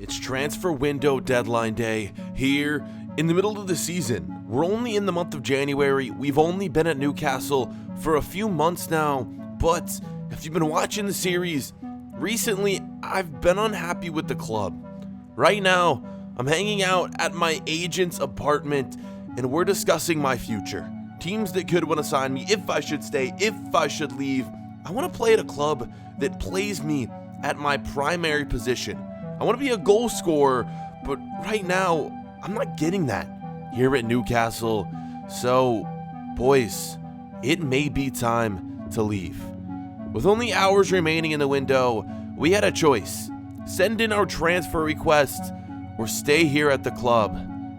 It's transfer window deadline day here in the middle of the season. We're only in the month of January. We've only been at Newcastle for a few months now, but if you've been watching the series, recently I've been unhappy with the club. Right now, I'm hanging out at my agent's apartment and we're discussing my future. Teams that could want to sign me, if I should stay, if I should leave. I want to play at a club that plays me at my primary position. I want to be a goal scorer, but right now, I'm not getting that here at Newcastle. So, boys, it may be time to leave. With only hours remaining in the window, we had a choice. Send in our transfer request or stay here at the club.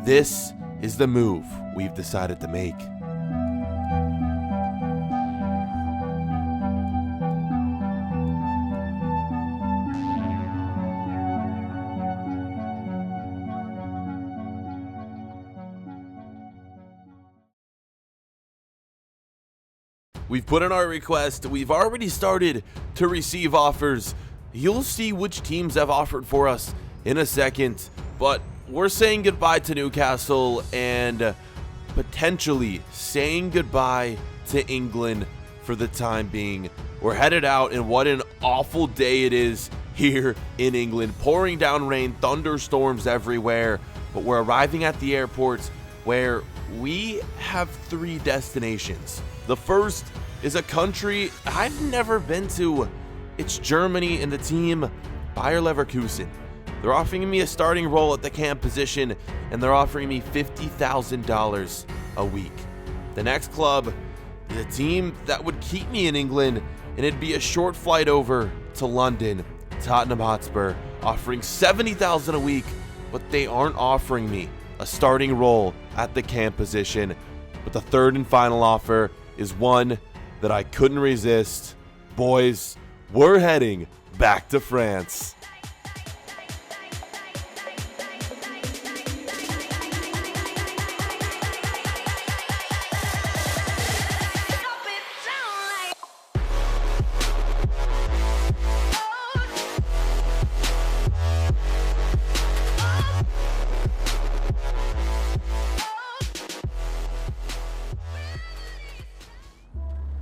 This is the move we've decided to make. We've put in our request. We've already started to receive offers. You'll see which teams have offered for us in a second, but we're saying goodbye to Newcastle and potentially saying goodbye to England for the time being. We're headed out, and what an awful day it is here in England. Pouring down rain, thunderstorms everywhere, but we're arriving at the airport where we have 3 destinations. The first is a country I've never been to. It's Germany, and the team, Bayer Leverkusen. They're offering me a starting role at the camp position, and they're offering me $50,000 a week. The next club is a team that would keep me in England, and it'd be a short flight over to London, Tottenham Hotspur, offering $70,000 a week, but they aren't offering me a starting role at the camp position. But the third and final offer is one that I couldn't resist. Boys, we're heading back to France.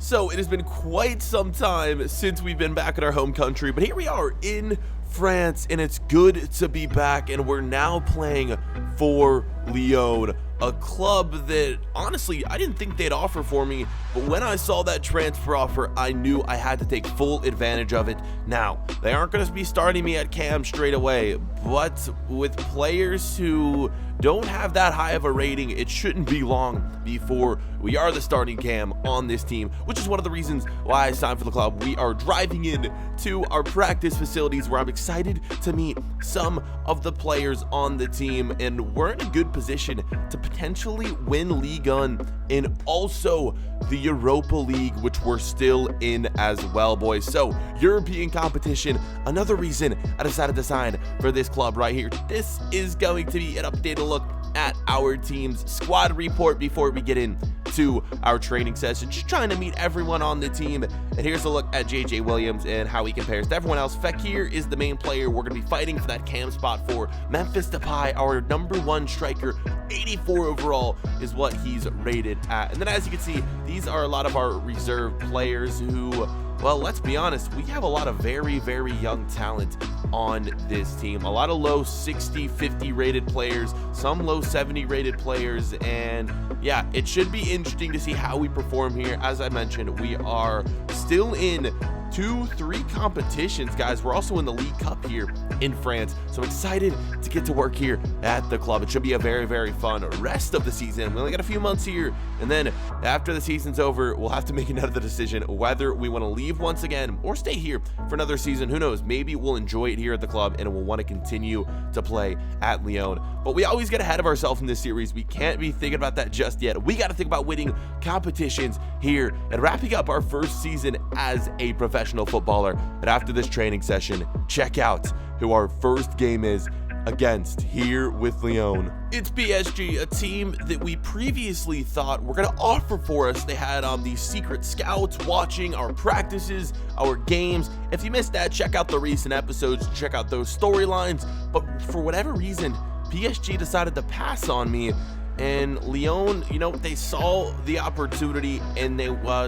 So it has been quite some time since we've been back in our home country, but here we are in France, and it's good to be back, and we're now playing for Lyon, a club that honestly I didn't think they'd offer for me, but when I saw that transfer offer, I knew I had to take full advantage of it. Now, they aren't going to be starting me at cam straight away, but with players who don't have that high of a rating, it shouldn't be long before we are the starting cam on this team, which is one of the reasons why I signed for the club. We are driving in to our practice facilities where I'm excited to meet some of the players on the team, and we're in a good position to potentially win Ligue 1 and also the Europa League, which we're still in as well, boys. So European competition, another reason I decided to sign for this club right here. This is going to be an updated look at our team's squad report before we get into our training session, just trying to meet everyone on the team. And here's a look at JJ Williams and how he compares to everyone else. Fekir is the main player. We're going to be fighting for that cam spot for Memphis Depay, our #1 striker. 84 overall is what he's rated at. And then as you can see, these are a lot of our reserve players who, well, let's be honest, we have a lot of very, very young talent on this team. A lot of low 60, 50 rated players, some low 70 rated players, and yeah, it should be interesting to see how we perform here. As I mentioned, we are still in 2-3 competitions, guys. We're also in the League Cup here in France, so I'm excited to get to work here at the club. It should be a very, very fun rest of the season. We only got a few months here, and then after the season's over, we'll have to make another decision whether we want to leave once again or stay here for another season. Who knows? Maybe we'll enjoy it here at the club and we'll want to continue to play at Lyon. But we always get ahead of ourselves in this series. We can't be thinking about that just yet. We got to think about winning competitions here and wrapping up our first season as a professional footballer. And after this training session, check out who our first game is against here with Lyon. It's PSG, a team that we previously thought were going to offer for us. They had these secret scouts watching our practices, our games. If you missed that, check out the recent episodes, check out those storylines. But for whatever reason, PSG decided to pass on me. And Lyon, they saw the opportunity and they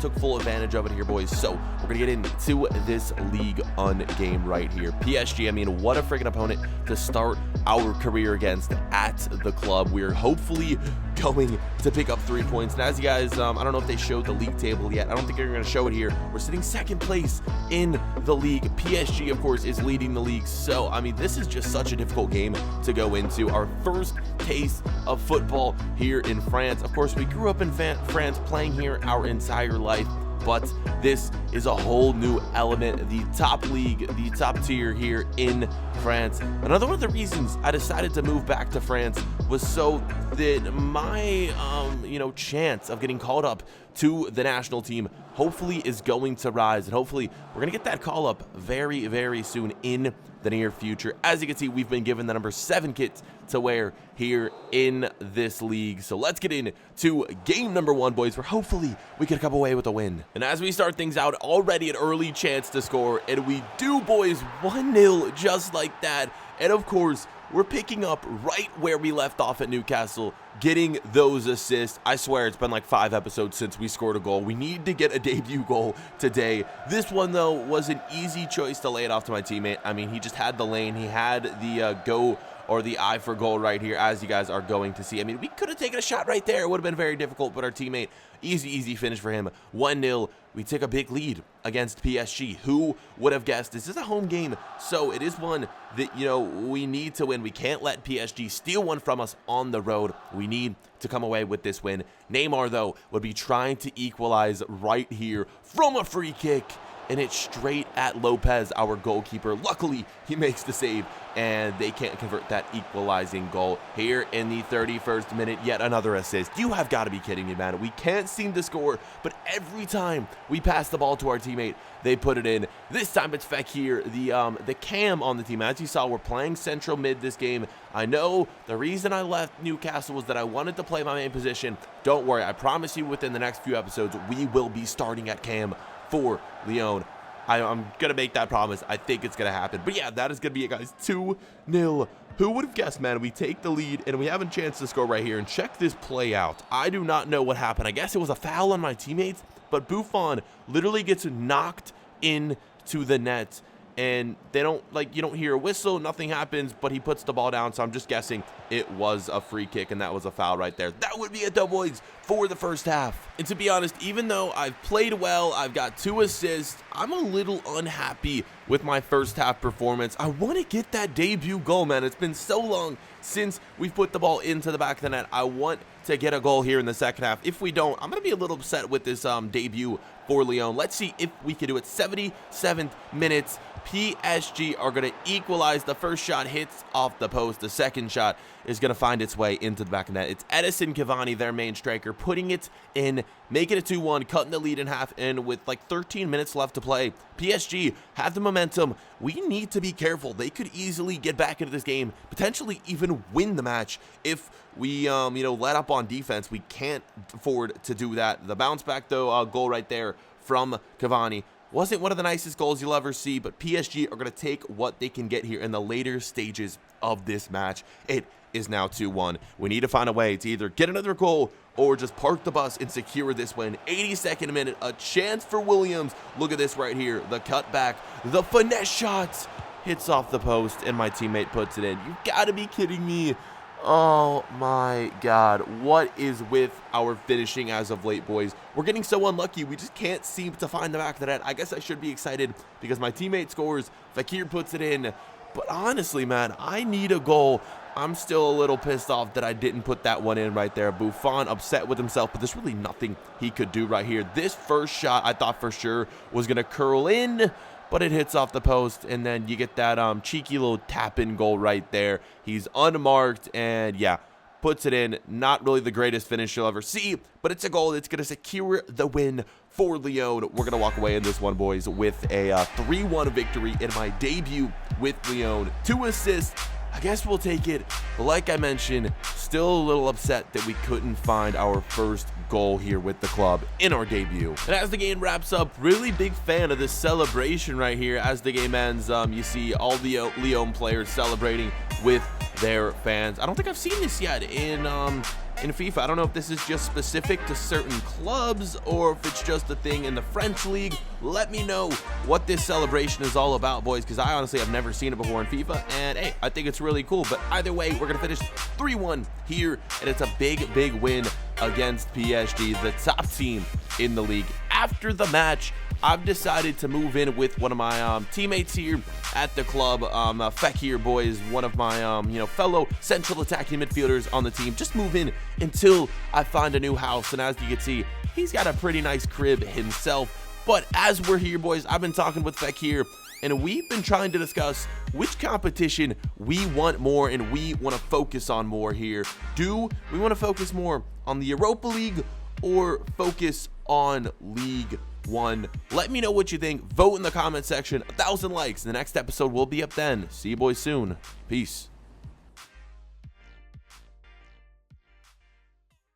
took full advantage of it here, boys. So we're going to get into this League One game right here. PSG, what a freaking opponent to start our career against at the club. We're hopefully going to pick up 3 points. And as you guys, I don't know if they showed the league table yet. I don't think they're going to show it here. We're sitting second place in the league. PSG, of course, is leading the league. So, this is just such a difficult game to go into. Our first taste of football here in France. Of course, we grew up in France, playing here our entire life, but this is a whole new element, the top league, the top tier here in France. Another one of the reasons I decided to move back to France was so that my chance of getting called up to the national team hopefully is going to rise, and hopefully we're gonna get that call up very, very soon in the near future. As you can see, we've been given the number 7 kit to wear here in this league. So let's get into game number 1, boys, where hopefully we can come away with a win. And as we start things out, already an early chance to score, and we do, boys, 1-0 just like that. And of course, we're picking up right where we left off at Newcastle, getting those assists. I swear it's been like 5 episodes since we scored a goal. We need to get a debut goal today. This one, though, was an easy choice to lay it off to my teammate. He just had the lane. He had the go or the eye for goal right here, as you guys are going to see. We could have taken a shot right there. It would have been very difficult, but our teammate, easy finish for him. 1-0. We take a big lead against PSG. Who would have guessed? This is a home game, so it is one that, we need to win. We can't let PSG steal one from us on the road. We need to come away with this win. Neymar, though, would be trying to equalize right here from a free kick, and it's straight at Lopez, our goalkeeper. Luckily, he makes the save, and they can't convert that equalizing goal. Here in the 31st minute, yet another assist. You have got to be kidding me, man. We can't seem to score, but every time we pass the ball to our teammate, they put it in. This time it's Fekir, the cam on the team. As you saw, we're playing central mid this game. I know the reason I left Newcastle was that I wanted to play my main position. Don't worry, I promise you within the next few episodes, we will be starting at cam for Lyon. I'm going to make that promise. I think it's going to happen. But yeah, that is going to be it, guys. 2-0. Who would have guessed, man? We take the lead, and we have a chance to score right here. And check this play out. I do not know what happened. I guess it was a foul on my teammates, but Buffon literally gets knocked into the net. And they don't, you don't hear a whistle, nothing happens, but he puts the ball down, so I'm just guessing it was a free kick, and that was a foul right there. That would be it, though, boys, for the first half. And to be honest, even though I've played well, I've got 2 assists, I'm a little unhappy with my first half performance. I want to get that debut goal, man. It's been so long since we've put the ball into the back of the net. I want to get a goal here in the second half. If we don't, I'm going to be a little upset with this debut for Lyon. Let's see if we can do it. 77th minute. PSG are going to equalize. The first shot hits off the post. The second shot is going to find its way into the back of the net. It's Edison Cavani, their main striker, putting it in, making it 2-1, cutting the lead in half, and with 13 minutes left to play, PSG have the momentum. We need to be careful. They could easily get back into this game, potentially even win the match if we, let up on defense. We can't afford to do that. The bounce back, though, goal right there from Cavani wasn't one of the nicest goals you'll ever see, but PSG are going to take what they can get here in the later stages of this match. It is now 2-1. We need to find a way to either get another goal or just park the bus and secure this win. 82nd minute, a chance for Williams. Look at this right here. The cutback, the finesse shot hits off the post, and my teammate puts it in. You've got to be kidding me. Oh my God, what is with our finishing as of late, boys? We're getting so unlucky. We just can't seem to find the back of the net. I guess I should be excited because my teammate scores, Fekir puts it in. But honestly, man, I need a goal. I'm still a little pissed off that I didn't put that one in right there. Buffon upset with himself, but there's really nothing he could do right here. This first shot I thought for sure was going to curl in, but it hits off the post, and then you get that cheeky little tap-in goal right there. He's unmarked, and yeah, puts it in. Not really the greatest finish you'll ever see, but it's a goal that's going to secure the win for Lyon. We're going to walk away in this one, boys, with a 3-1 victory in my debut with Lyon. 2 assists, I guess we'll take it. But like I mentioned, still a little upset that we couldn't find our first goal here with the club in our debut. And as the game wraps up, really big fan of this celebration right here. As the game ends, you see all the Lyon players celebrating with their fans. I don't think I've seen this yet in FIFA. I don't know if this is just specific to certain clubs or if it's just a thing in the French league. Let me know what this celebration is all about, boys, because I honestly have never seen it before in FIFA, and hey, I think it's really cool. But either way, we're gonna finish 3-1 here, and it's a big win against PSG, the top team in the league. After the match, I've decided to move in with one of my teammates here at the club. Fekir boy is one of my fellow central attacking midfielders on the team. Just move in until I find a new house. And as you can see, he's got a pretty nice crib himself. But as we're here, boys, I've been talking with Fekir, and we've been trying to discuss which competition we want more and we want to focus on more here. Do we want to focus more on the Europa League or focus on League One? Let me know what you think. Vote in the comment section. 1,000 likes. The next episode will be up then. See you boys soon. Peace.